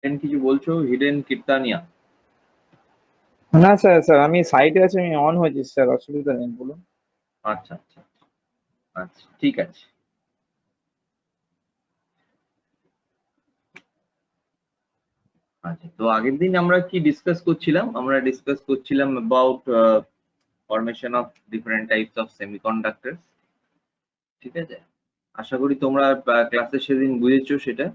কিছু বলছো? হিডেন কীর্তানিয়া? না স্যার, স্যার আমি সাইটে আছি, আমি অন হয়েছি স্যার, অসুবিধা নেই, বলুন। আচ্ছা আচ্ছা আচ্ছা, ঠিক আছে। আচ্ছা, তো আগের দিন আমরা কি ডিসকাস করছিলাম? আমরা ডিসকাস করছিলাম about formation of different types of semiconductors. ঠিক আছে, আশা করি তোমরা ক্লাসে সেদিন বুঝেছো সেটা।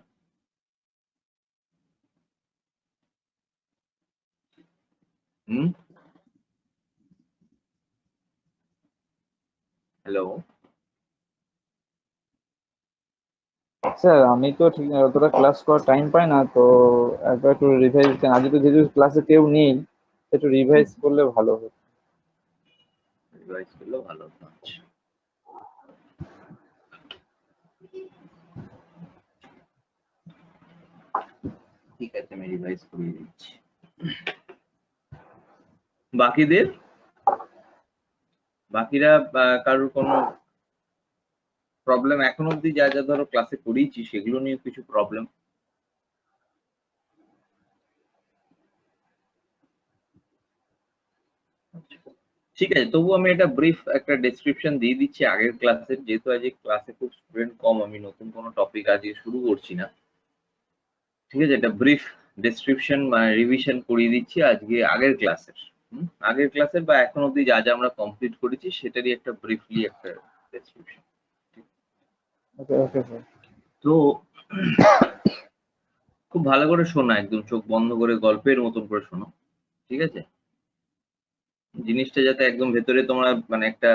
হুম, হ্যালো। স্যার আমি তো ঠিক অতটা ক্লাস করার টাইম পাই না, তো একবার একটু রিভাইজ, আজকে তো যেহেতু ক্লাসে কেউ নেই, একটু রিভাইজ করলে ভালো হতো। রিভাইজ করলে ভালো হতো। আচ্ছা, ঠিক আছে, আমি রিভাইজ করিয়ে দিচ্ছি। বাকিদের, বাকিরা কারোর কোনো প্রবলেম এখন অবধি যা যা ধরো ক্লাসে করিয়েছি সেগুলো নিয়ে কিছু প্রবলেম? ঠিক আছে, তবু আমি একটা ব্রিফ একটা ডেসক্রিপশন দিয়ে দিচ্ছি আগের ক্লাসের, যেহেতু আজকে ক্লাসে খুব স্টুডেন্ট কম, আমি নতুন কোনো টপিক আজকে শুরু করছি না। ঠিক আছে, একটা ব্রিফ ডেসক্রিপশন রিভিশন করিয়ে দিচ্ছি আজকে আগের ক্লাসের। আগের ক্লাসের বা এখন অবধি যা যা আমরা কমপ্লিট করেছি সেটারই একটা ব্রিফলি একটা ডেসক্রিপশন। ওকে ওকে স্যার। তো খুব ভালো করে শোনো, একদম চোখ বন্ধ করে গল্পের মতন করে শোনো। ঠিক আছে, জিনিসটা যাতে একদম ভেতরে তোমরা মানে একটা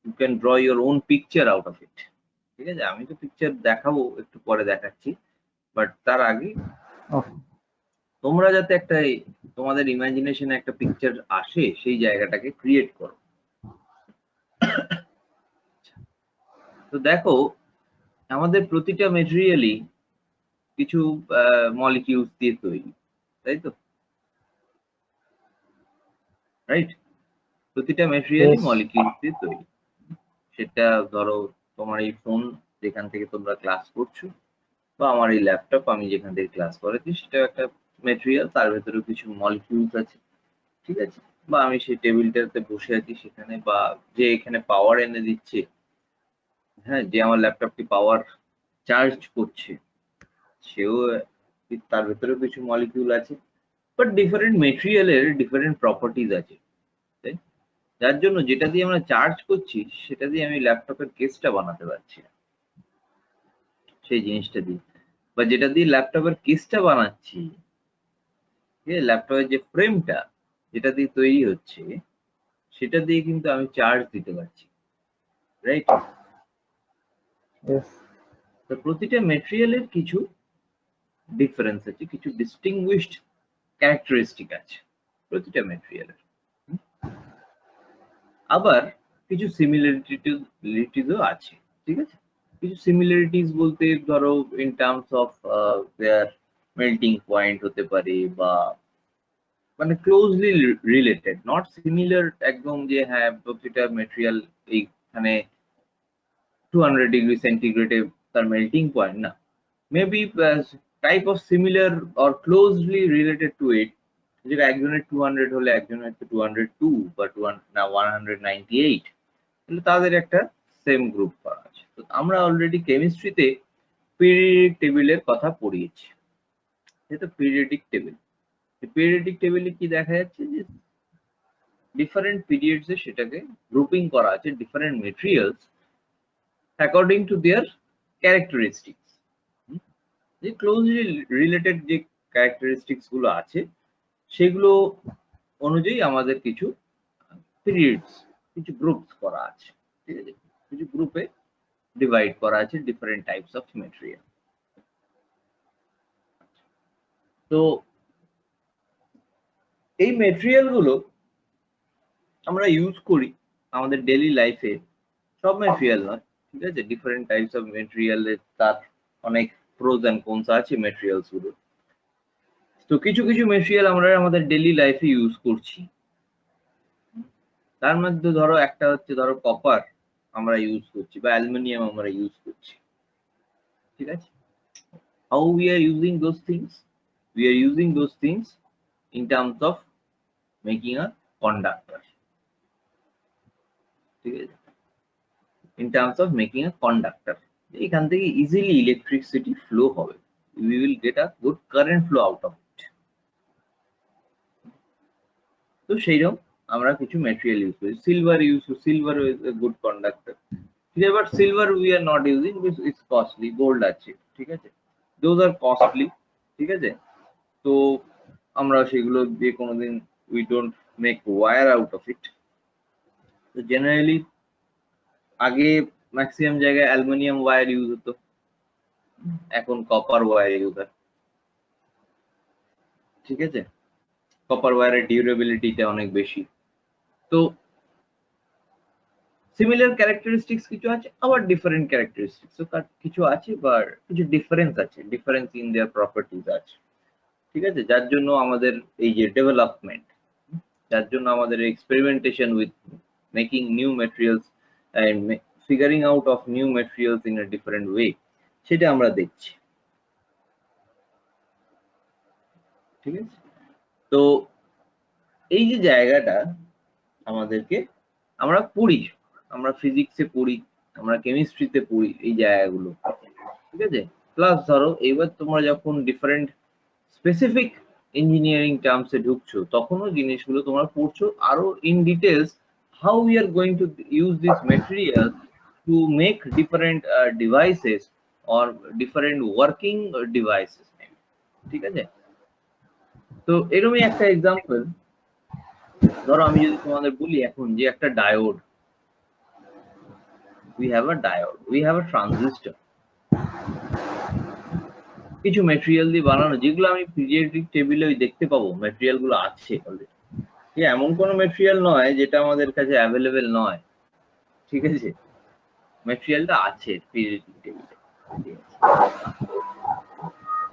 you can draw your own picture out of it. ঠিক আছে, আমি তো পিকচার দেখাবো, একটু পরে দেখাচ্ছি, বাট তার আগে ওকে। তোমরা যাতে একটা তোমাদের ইমাজিনেশনে একটা পিকচার আসে, সেই জায়গাটাকে ক্রিয়েট করো। তো দেখো, আমাদের প্রতিটা মেটেরিয়ালই কিছু মলিকিউলস দিয়ে তৈরি, তাই তো? রাইট, প্রতিটা মেটেরিয়ালই Yes. মলিকিউলস দিয়ে তৈরি। সেটা ধরো তোমার এই ফোন যেখান থেকে তোমরা ক্লাস করছো, বা আমার এই ল্যাপটপ আমি যেখান থেকে ক্লাস করেছি, সেটা একটা মেটেরিয়াল, তার ভেতরে কিছু মলিকিউলস আছে। ঠিক আছে, বা আমি সেই টেবিলটাতে বসে আছি সেখানে, বা যে এখানে পাওয়ার এনে দিচ্ছে, হ্যাঁ, যে আমার ল্যাপটপটি পাওয়ার চার্জ করছে, সেও তার ভেতরেও কিছু মলিকিউল আছে। বাট ডিফারেন্ট মেটেরিয়ালের ডিফারেন্ট প্রপার্টিজ আছে, তাই? যার জন্য যেটা দিয়ে আমরা চার্জ করছি সেটা দিয়ে আমি ল্যাপটপের কেসটা বানাতে পারছি না, সেই জিনিসটা দিয়ে। বা যেটা দিয়ে ল্যাপটপের কেসটা বানাচ্ছি, ঠিক আছে, ল্যাপটপের যে ফ্রেমটা যেটা দিয়ে তৈরি হচ্ছে, সেটা দিয়ে কিন্তু আমি চার্জ দিতে পারছি। রাইট? Yes. তো প্রতিটা মেটেরিয়ালের কিছু ডিফারেন্স আছে, কিছু ডিস্টিংগুইশড ক্যারেক্টারিস্টিক আছে প্রতিটা মেটেরিয়ালের। আবার কিছু সিমিলারিটিজও আছে। ঠিক আছে, কিছু সিমিলারিটিস বলতে ধরো in terms of their melting point হতে পারে, বা মানে ক্লোজলি রিলেটেড, নট সিমিলার একদম যে হ্যাঁ প্রতিটা মেটেরিয়াল এইখানে 200 ডিগ্রি সেন্টিগ্রেডে তার মেল্টিং পয়েন্ট না, maybe type of similar or closely related to it. যেটা একজনের 200 হলে একজনের হচ্ছে 202 বা 198, তাহলে তাদের একটা সেম গ্রুপ করা আছে। তো আমরা অলরেডি কেমিস্ট্রিতে পিরিয়ডিক টেবিলের কথা পড়িয়েছি। এটা পিরিয়ডিক টেবিল, পিরিয়ডিক টেবিলে কি দেখা যাচ্ছে যে ডিফারেন্ট পিরিয়ডস এ সেটাকে গ্রুপিং করা আছে, different materials according to their characteristics. যে ক্লোজলি রিলেটেড যে ক্যারেক্টারিস্টিক্স গুলো আছে, সেগুলো অনুযায়ী আমাদের কিছু পিরিয়ডস, কিছু গ্রুপস করা আছে। ঠিক আছে, কিছু গ্রুপে ডিভাইড করা আছে ডিফারেন্ট টাইপস অফ মেটেরিয়াল। তো এই মেটেরিয়াল গুলো আমরা ইউজ করি আমাদের ডেইলি লাইফে, সব মেটেরিয়াল নয়। ঠিক আছে, ডিফারেন্ট টাইপস অফ মেটেরিয়াল, তার অনেক প্রোজ এন্ড কনস আছে মেটেরিয়ালস গুলো। তো কিছু কিছু মেটেরিয়াল আমরা আমাদের ডেইলি লাইফে ইউজ করছি। তার মধ্যে ধরো একটা হচ্ছে, ধরো কপার আমরা ইউজ করছি, বা অ্যালুমিনিয়াম আমরা ইউজ করছি। ঠিক আছে, how we are using those things? we are using those things in terms of making a conductor. ঠিক আছে, in terms of making a conductor, এখান থেকে easily electricity flow হবে, we will get a good current flow out of it. তো সেইরকম আমরা কিছু material use করি, silver is a good conductor. ঠিক আছে, but silver we are not using because it's costly, gold আছে, ঠিক আছে, those are costly, ঠিক আছে, তো আমরা সেগুলো দিয়ে কোনোদিন we don't make wire out of it. তো জেনারেলি আগে ম্যাক্সিমাম জায়গায় অ্যালুমিনিয়াম ওয়্যার ইউজ হতো, এখন কপার ওয়্যার ইউজ হয়, ঠিক আছে, কপার ওয়্যারের ডিউরেবিলিটিটা অনেক বেশি। তো সিমিলার ক্যারেক্টারিস্টিক্স কিছু আছে, আবার ডিফারেন্ট ক্যারেক্টারিস্টিক্স কিছু আছে, বা কিছু ডিফারেন্স আছে, ডিফারেন্স ইন দেয়ার প্রপার্টিজ আছে, ঠিক আছে, যার জন্য আমাদের এই যে ডেভেলপমেন্ট, যার জন্য আমাদের experimentation with making new materials and figuring out of new materials in a different way, সেটা আমরা দেখছি, ঠিক আছে। তো এই যে জায়গাটা আমাদেরকে আমরা পড়ি, আমরা ফিজিক্সে পড়ি, আমরা কেমিস্ট্রিতে পড়ি এই জায়গাগুলো, ঠিক আছে, প্লাস ধরো এবার তোমরা যখন ডিফারেন্ট স্পেসিফিক ইঞ্জিনিয়ারিং টার্মসে ঢুকছো তখনও জিনিসগুলো তোমরা পড়ছো আরো in details, how we are going to use this material to make different devices or different working devices, ঠিক আছে। তো এরকমই একটা এক্সাম্পল ধরো আমি যদি তোমাদের বলি এখন যে একটা diode, we have a diode, we have a transistor, কিছু ম্যাটেরিয়াল দিয়ে বানানো, যেগুলো আমি পিরিয়ডিক টেবিলে দেখতে পাবো ম্যাটেরিয়াল গুলো আছে অলরেডি, এমন কোনো ম্যাটেরিয়াল নয় যেটা আমাদের কাছে অ্যাভেলেবেল নয়, ঠিক আছে, ম্যাটেরিয়ালটা আছে পিরিয়ডিক টেবিলে।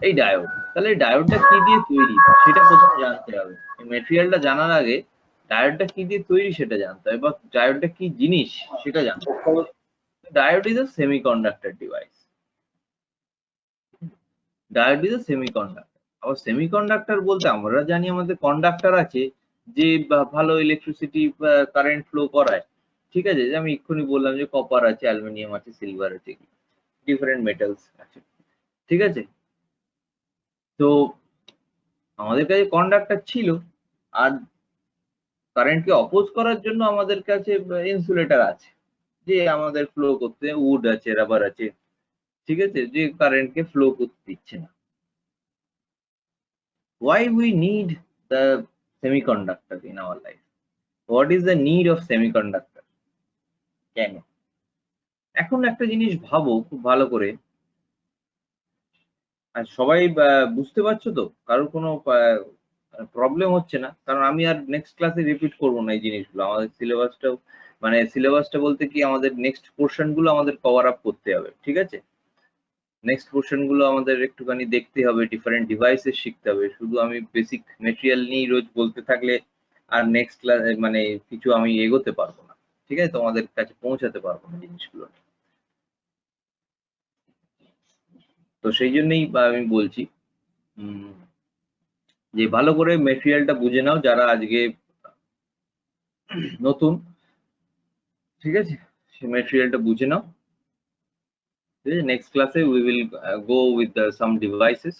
এই ডায়োড, তাহলে ডায়োডটা কি দিয়ে তৈরি সেটা প্রথমে জানতে হবে, এই ম্যাটেরিয়ালটা জানার আগে ডায়োডটা কি দিয়ে তৈরি সেটা জানতে হবে, বা ডায়োডটা কি জিনিস সেটা জানতে হবে। Diode is a semiconductor device. Diode is a semiconductor. আবার সেমিকন্ডাক্টর বলতে আমরা জানি আমাদের কন্ডাক্টর আছে যে ভালো ইলেকট্রিসিটি কারেন্ট ফ্লো করায়, ঠিক আছে, যে আমি এক্ষুনি বললাম যে কপার আছে, অ্যালুমিনিয়াম আছে, সিলভার আছে, ডিফারেন্ট মেটালস আছে, ঠিক আছে। তো আমাদের কাছে কন্ডাক্টর ছিল, আর কারেন্টকে অপোজ করার জন্য আমাদের কাছে ইনসুলেটর আছে, যে আমাদের ফ্লো করতে উড আছে, রাবার আছে, ঠিক আছে, যে কারেন্টকে ফ্লো করতে দিচ্ছে না। Why we need the semiconductor in our life? What is the need of semiconductor? কেন? এখন একটা জিনিস ভাবো খুব ভালো করে, আর সবাই বুঝতে পারছো তো, কারোর কোনো প্রবলেম হচ্ছে না, কারণ আমি আর নেক্সট ক্লাসে রিপিট করবো না এই জিনিসগুলো, আমাদের সিলেবাসটাও মানে সিলেবাসটা বলতে কি আমাদের নেক্সট পোর্শন গুলো আমাদের কভার আপ করতে হবে, ঠিক আছে, নেক্সট পোর্শন গুলো আমাদের একটুখানি দেখতে হবে, ডিফারেন্ট ডিভাইসেস শিখতে হবে, শুধু আমি বেসিক ম্যাটেরিয়াল নিয়ে রোজ বলতে থাকলে আর নেক্সট ক্লাস মানে কিছু আমি এগোতে পারবো না, ঠিক আছে, তোমাদের কাছে পৌঁছাতে পারবো না জিনিসগুলো। তো সেই জন্যই আমি বলছি যে ভালো করে ম্যাটেরিয়ালটা বুঝে নাও যারা আজকে নতুন, ঠিক আছে, সেই ম্যাটেরিয়ালটা বুঝে নাও। Next class we will go with some devices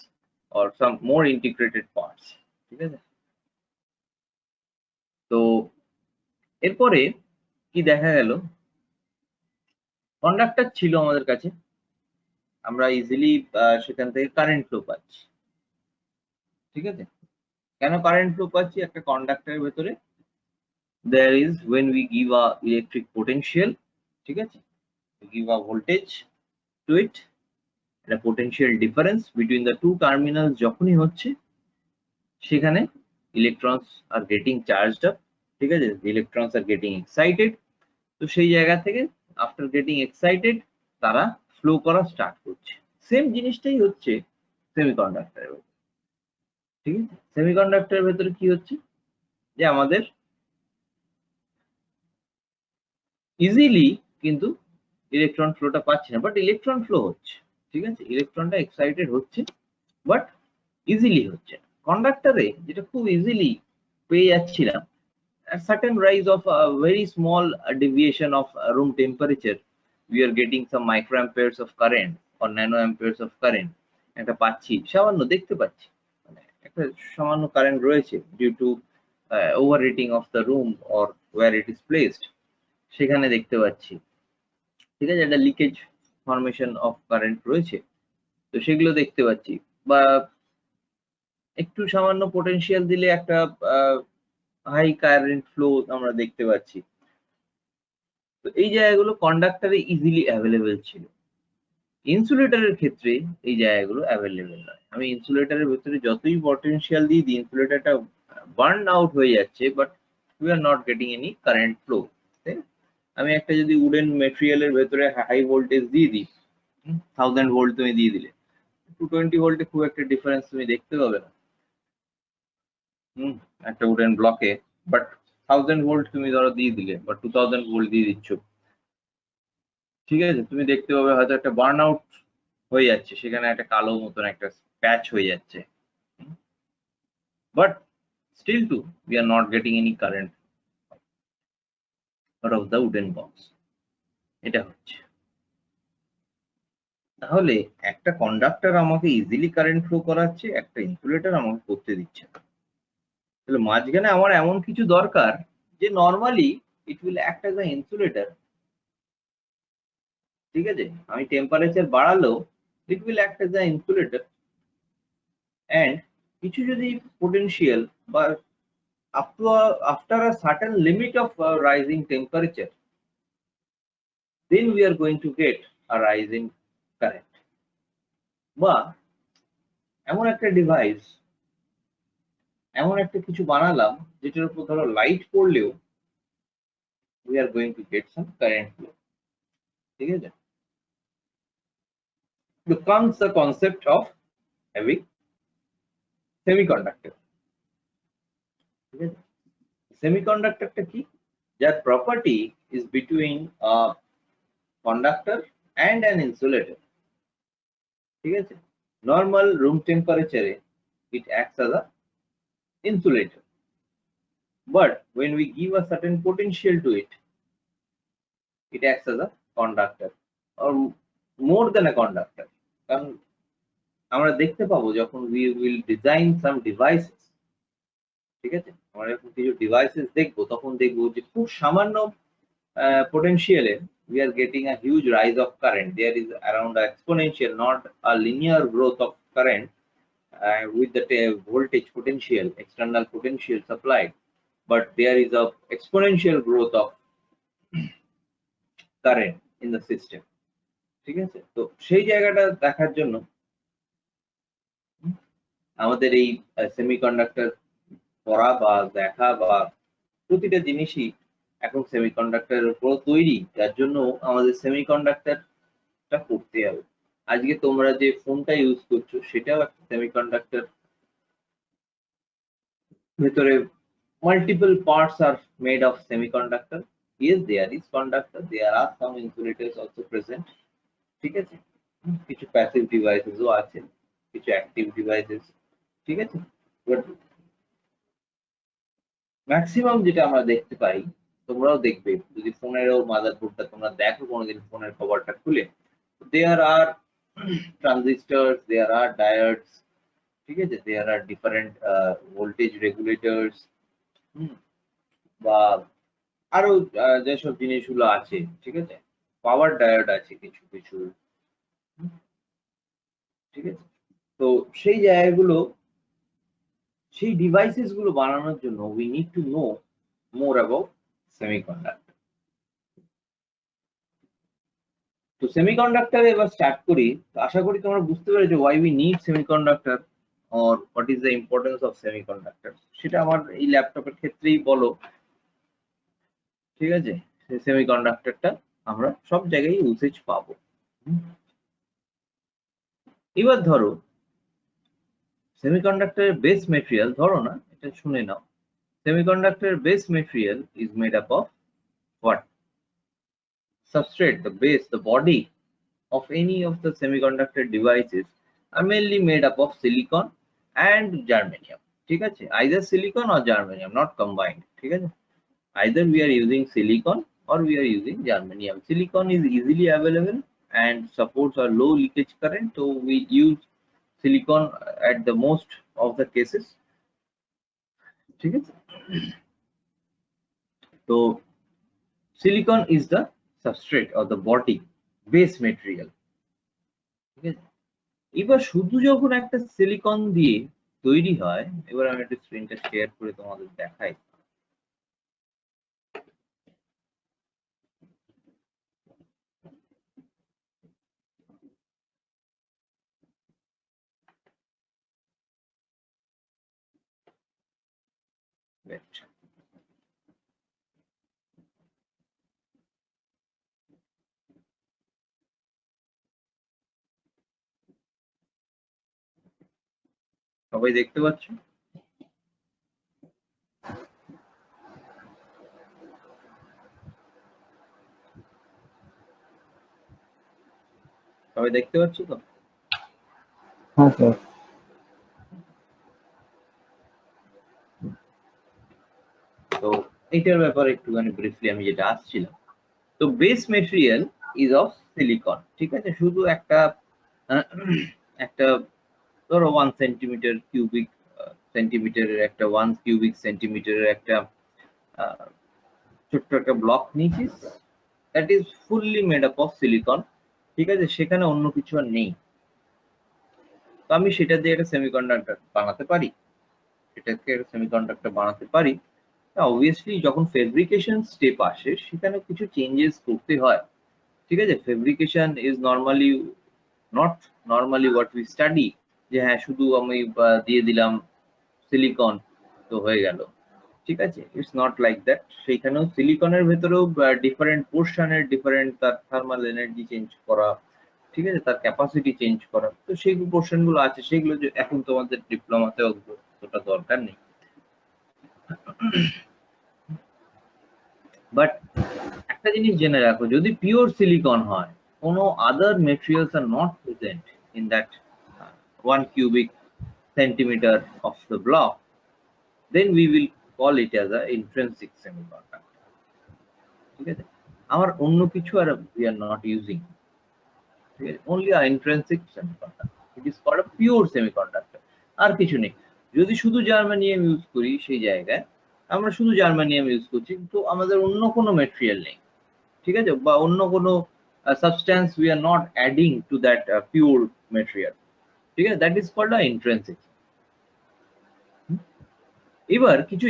or some more integrated parts, ঠিক আছে। তো এরপরে কি দেখা গেল, কন্ডাক্টর ছিল আমাদের কাছে, আমরা ইজিলি সেখান থেকে কারেন্ট ফ্লো পাচ্ছি, ঠিক আছে। কেন কারেন্ট ফ্লো পাচ্ছি? একটা কন্ডাক্টরের ভেতরে there is when we give a electric potential, ঠিক আছে, we give a voltage to it, and a potential difference between the two terminals যখনই হচ্ছে সেখানে electrons are getting charged up, ঠিক আছে, electrons are getting excited, তো সেই জায়গা থেকে after getting excited তারা ফ্লো করা স্টার্ট করছে। সেম জিনিসটাই হচ্ছে সেমিকন্ডাক্টরের ভেতরে, ঠিক আছে। সেমিকন্ডাক্টরের ভেতরে কি হচ্ছে যে আমাদের ইজিলি কিন্তু ইলেকট্রন ফ্লোটা পাচ্ছি না, বাট ইলেকট্রন ফ্লো হচ্ছে, ঠিক আছে, ইলেকট্রনটা এক্সাইটেড হচ্ছে, বাট ইজিলি হচ্ছে। কন্ডাক্টরে যেটা খুব ইজিলি পেয়ে যাচ্ছিলাম, a certain rise of a very small deviation of room temperature, we are getting some microamperes of current or nanoamperes of current একটা পাচ্ছি, সামান্য দেখতে পাচ্ছি, মানে একটা সামান্য কারেন্ট রয়েছে due to overheating of the room or where it is placed, সেখানে দেখতে পাচ্ছি। ঠিক আছে, একটা লিকেজ ফরমেশন অফ কারেন্ট রয়েছে, তো সেগুলো দেখতে পাচ্ছি। বা একটু সামান্য পোটেনশিয়াল দিলে একটা হাই কারেন্ট ফ্লো আমরা দেখতে পাচ্ছি। তো এই জায়গাগুলো কন্ডাক্টরে ইজিলি অ্যাভেলেবেল ছিল। ইনসুলেটরের ক্ষেত্রে এই জায়গাগুলো অ্যাভেলেবেল নয়। আমি ইনসুলেটরের ভেতরে যতই পটেনশিয়াল দিই, ইনসুলেটরটা বার্ন আউট হয়ে যাচ্ছে, but we are not getting any current flow. আমি একটা যদি উডেন মেটেরিয়ালের ভেতরে হাই ভোল্টেজ দিয়ে দিই, 1000 ভোল্ট তুমি দিয়ে দিলে, 220 ভোল্টে খুব একটা ডিফারেন্স তুমি দেখতে পাবে না একটা উডেন ব্লকে। বাট 1000 ভোল্ট তুমি ধরো দিয়ে দিলে বা 2000 ভোল্ট দিয়ে দিচ্ছ, ঠিক আছে, তুমি দেখতে পাবে হয়তো একটা বার্ন আউট হয়ে যাচ্ছে, সেখানে একটা কালো মতন একটা প্যাচ হয়ে যাচ্ছে, but still too we are not getting any current out of the wooden box. এটা হচ্ছে। তাহলে একটা কন্ডাক্টর আমাকে ইজিলি কারেন্ট ফ্লো করাচ্ছে, একটা ইনসুলেটর আমাকে করতে দিচ্ছে না। তাহলে মাঝখানে আমার এমন কিছু দরকার যে normally it will act as a insulator. ঠিক আছে, আমি টেম্পারেচার বাড়ালেও it will act as a insulator. And কিছু যদি পোটেনশিয়াল বা after a certain limit of rising temperature, then we are going to get a rise in current. বা এমন একটা ডিভাইস, এমন একটা কিছু বানালাম যেটার উপর ধরো লাইট পড়লেও we are going to get some current flow. ঠিক আছে, becomes the concept of having semiconductor. ঠিক আছে, সেমিকন্ডাক্টরটা কি? যার property is between a conductor and an insulator. ঠিক আছে, নর্মাল রুম টেম্পারেচারে it acts as a insulator, but when we give a certain potential to it, it acts as a conductor or more than a conductor. কারণ আমরা দেখতে পাবো যখন we will design some devices, ঠিক আছে, আমরা যখন কিছু ডিভাইসেস দেখবো, তখন দেখবো যে খুব সামান্য potential we are getting a huge rise of current. There is around a exponential, not a linear growth of current with the voltage potential, external potential supplied, but there is a exponential growth of current in the system. ঠিক আছে, তো সেই জায়গাটা দেখার জন্য আমাদের এই semiconductor পড়া বা দেখা বা প্রতিটা জিনিসই এখন সেমিকন্ডাক্টরের উপর তৈরি, যার জন্য আমাদের সেমিকন্ডাক্টরটা করতে হবে। আজকে তোমরা যে ফোনটা ইউজ করছো সেটাও একটা সেমিকন্ডাক্টর, ভেতরে multiple parts are made of semiconductor. Yes, there is conductor, there are some insulators also present. ঠিক আছে, কিছু প্যাসিভ ডিভাইসেসও আছে, কিছু অ্যাক্টিভ ডিভাইসেস। ঠিক আছে, বাট ম্যাক্সিমাম যেটা আমরা দেখতে পাই, তোমরাও দেখবে যদি ফোনেরও মাদারবোর্ডটা তোমরা দেখো কোনোদিন ফোনের কভারটা খুলে, দেয়ার আর ট্রানজিস্টার্স, দেয়ার আর ডায়োডস, ঠিক আছে, দেয়ার আর ডিফারেন্ট ভোল্টেজ রেগুলেটরস, বা আরো যেসব জিনিসগুলো আছে, ঠিক আছে, পাওয়ার ডায়োড আছে কিছু কিছু, ঠিক আছে। তো সেই জায়গাগুলো, সেই ডিভাইসেস গুলো বানানোর জন্য we need to know more about semiconductor. তো সেমিকন্ডাক্টর এবার স্টার্ট করি। আশা করি তোমরা বুঝতে পেরেছো why we need semiconductor or what is the importance of semiconductor. সেটা আমার এই ল্যাপটপের ক্ষেত্রেই বলো, ঠিক আছে, সেমিকন্ডাক্টরটা আমরা সব জায়গায় ইউসেজ পাবো। এবার ধরো সেমিকন্ডাক্টরের বেস মেটেরিয়াল, ধরো না, এটা শুনে নাও, সেমিকন্ডাক্টরের base material is made up of what? Substrate, the base, the body of any of the semiconductor devices are mainly made up of silicon and germanium, ঠিক আছে, either silicon or germanium, not combined, ঠিক আছে, either we are using silicon or we are using germanium. Silicon is easily available and supports a low leakage current, so we use silicon at the most of the cases, ঠিক আছে। So silicon is the substrate or the body base material, ঠিক আছে। এবার শুধু যখন একটা silicon দিয়ে তৈরি হয়, এবার আমি একটু স্ক্রিনটা শেয়ার করে তোমাদের দেখাই। সবাই দেখতে পাচ্ছ? সবাই দেখতে পাচ্ছ তো? হ্যাঁ স্যার। তো এইটার ব্যাপারে একটুখানি ব্রিফলি আমি যেটা আসছিলাম, তো base material is of silicon, ঠিক আছে। শুধু একটা একটা ধরো 1 সেন্টিমিটার কিউবিক সেন্টিমিটারের একটা 1 কিউবিক সেন্টিমিটারের একটা ছোট্ট একটা ব্লক নিয়েছিস, that is fully made up of silicon, ঠিক আছে, সেখানে অন্য কিছু আর নেই। তো আমি সেটা দিয়ে একটা সেমিকন্ডাক্টর বানাতে পারি, সেটাকে সেমিকন্ডাক্টর বানাতে পারি। অবভিয়াসলি যখন ফেব্রিকেশন স্টেপ আসে সেখানে কিছু চেঞ্জেস করতে হয়, ঠিক আছে। Fabrication is normally not normally what we study, যে হ্যাঁ শুধু আমি দিয়ে দিলাম সিলিকন তো হয়ে গেল, ঠিক আছে। It's not like that. সেইখানেও সিলিকনের ভেতরেও ডিফারেন্ট পোর্শনের ডিফারেন্ট তার থার্মাল এনার্জি চেঞ্জ করা, ঠিক আছে, তার ক্যাপাসিটি চেঞ্জ করা, তো সেই পোর্শন গুলো আছে, সেগুলো যে এখন তোমাদের ডিপ্লোমাতে অতটা দরকার নেই। বাট একটা জিনিস জেনে রাখো, যদি পিওর সিলিকন হয়, কোনো other materials are not present in that 1 cubic centimeter of the block, then we will call it as a intrinsic semiconductor, ঠিক আছে। আমার অন্য কিছু আর we are not using, ঠিক আছে, only a intrinsic semiconductor, it is called a pure semiconductor, আর কিছু নেই। যদি শুধু জার্মানিয়াম ইউজ করি, সেই জায়গায় আমরা শুধু জার্মানিয়াম ইউজ করছি, কিন্তু আমাদের অন্য কোনো মেটেরিয়াল নেই, ঠিক আছে, বা অন্য কোনো substance we are not adding to that pure material, ঠিক আছে, that is called a intrinsic। এবার কিছু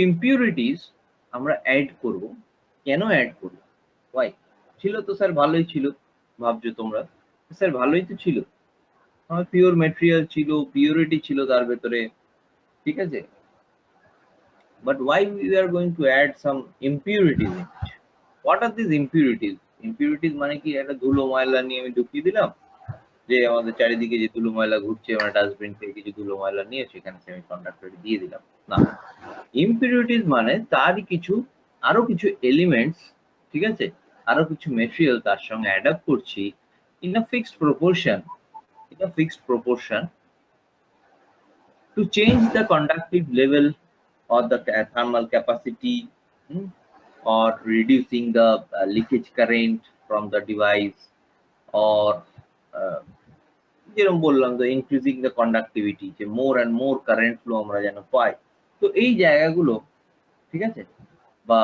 ইম্পিউরিটিস আমরা অ্যাড করব। কেন অ্যাড করব? ওয়াই? ছিল তো স্যার, ভালোই ছিল, ভাবছো তোমরা স্যার ভালোই তো ছিল, আমার পিওর ম্যাটেরিয়াল ছিল, পিওরিটি ছিল তার ভেতরে, ঠিক আছে। But why we are going to add some impurities in it? What are this impurities? Impurities মানে কি একটা ধুলো ময়লা নিয়ে আমি ঢুকিয়ে দিলাম, যে আমাদের চারিদিকে যে ধুলো ময়লা ঘুরছে, আমরা ডাস্টবিন থেকে কিছু ধুলো ময়লা নিয়ে সেখানে সেমিকন্ডাক্টর দিয়ে দিলাম, না। ইম্পিউরিটিস মানে তারই কিছু আরো কিছু এলিমেন্টস, ঠিক আছে, আরো কিছু মেটেরিয়াল তার সঙ্গে অ্যাড আপ করছি in a fixed proportion to change the conductive level or the thermal capacity, or reducing the leakage current from the device, or যেরকম বললাম, the increasing the conductivity, যে more and more current flow আমরা যেন পাই। তো এই জায়গাগুলো, ঠিক আছে, বা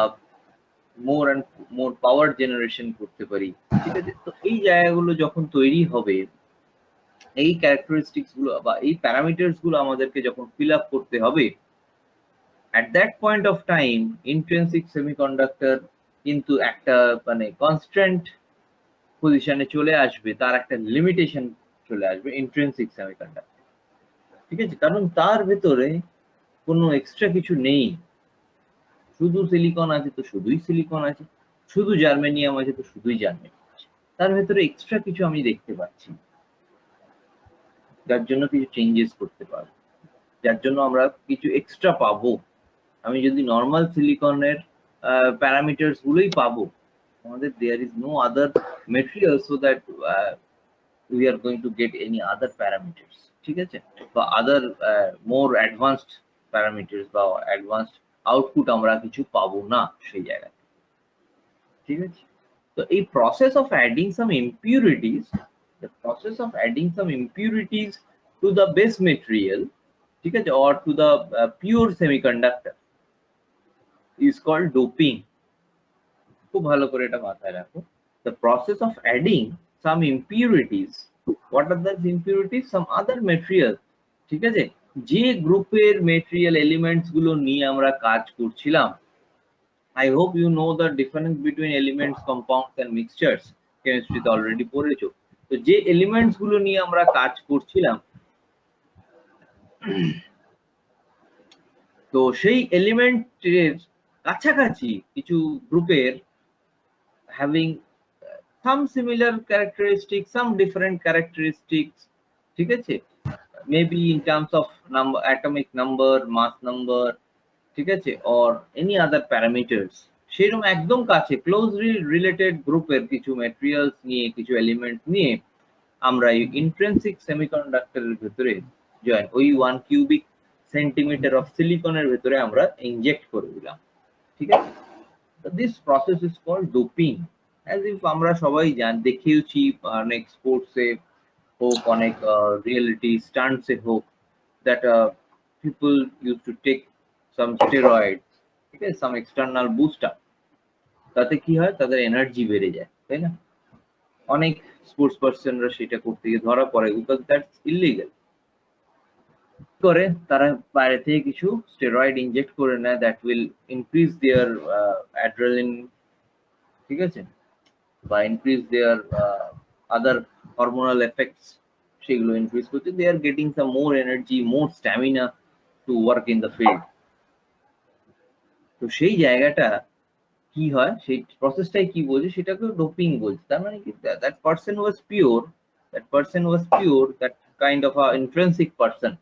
more and more power generation করতে পারি, ঠিক আছে। তো এই জায়গাগুলো যখন তৈরি হবে, এই ক্যারেক্টারিস্টিক্স গুলো বা এই প্যারামিটার্স গুলো আমাদেরকে যখন ফিল আপ করতে হবে, at that point of time intrinsic semiconductor কিন্তু একটা মানে কনস্ট্যান্ট পজিশনে চলে আসবে, তার একটা লিমিটেশন চলে আসবে ইন্ট্রিনসিক সেমিকন্ডাক্টর, ঠিক আছে। কারণ তার ভেতরে কোনো এক্সট্রা কিছু নেই, শুধু সিলিকন আছে তো শুধুই সিলিকন আছে, শুধু জার্মেনিয়াম আছে তো শুধুই জার্মেনিয়াম আছে, তার ভেতরে এক্সট্রা কিছু আমি দেখতে পাচ্ছি, যার জন্য কিছু চেঞ্জেস করতে পারবো, যার জন্য আমরা কিছু এক্সট্রা পাবো। আমি যদি নর্মাল সিলিকনের প্যারামিটার্স গুলোই পাবো, আমাদের there is no other material, so that we are going to get any other parameters, ঠিক আছে, বা other more advanced parameters বা advanced output আমরা কিছু পাবো না সেই জায়গায়, ঠিক আছে। তো এই process of adding some impurities, the process of adding some impurities to the base material, ঠিক আছে, or to the pure semiconductor is called doping. খুব ভালো করে এটা মাথায় রাখো। The process of adding some impurities, what are those impurities? Some other materials, ঠিক আছে, যে গ্রুপের মেটেরিয়াল এলিমেন্টস গুলো নিয়ে আমরা কাজ করছিলাম। I hope you know the difference between elements, compounds and mixtures. Chemistry তে অলরেডি পড়েছো। তো যে এলিমেন্টস গুলো নিয়ে আমরা কাজ করছিলাম, তো সেই এলিমেন্টের কাছাকাছি কিছু গ্রুপের having some similar characteristics, some different characteristics, ঠিক আছে, maybe in terms of number, atomic number, mass number, ঠিক আছে, or any other parameters, সেরকম একদম কাছে closely related গ্রুপের কিছু ম্যাটেরিয়ালস নিয়ে, কিছু এলিমেন্টস নিয়ে আমরা এই ইন্ট্রিনসিক সেমিকন্ডাক্টরের ভিতরে জয়েন, ওই 1 কিউবিক সেন্টিমিটার অফ সিলিকনের ভিতরে আমরা ইনজেক্ট করে দিলাম, ঠিক আছে। This process is called doping. As if আমরা সবাই দেখিয়েছি অনেক স্পোর্টসে হোক, অনেক রিয়েলিটি স্টান্টসে হোক, that people used to take some steroids, ঠিক আছে, some external booster, তাতে কি হয়, তাদের এনার্জি বেড়ে যায়, তাই না? অনেক স্পোর্টস পার্সনরা সেটা করতে গিয়ে ধরা পড়ে, বিকজ দ্যাটস ইলিগাল। করে তারা বাইরে থেকে কিছু স্টেরয়েড ইনজেক্ট করে নেয়, that will increase their adrenaline, ঠিক আছে, বা increase their other hormonal effects, সেগুলো ইনক্রিজ করছে, they are getting some more energy, more stamina to work in the field. তো সেই জায়গাটা কি হয়, সেই প্রসেসটাই কি বলছে, সেটাকে ডোপিং বলছে। তার মানে কি, that person was pure, that person was pure, that kind of a intrinsic person,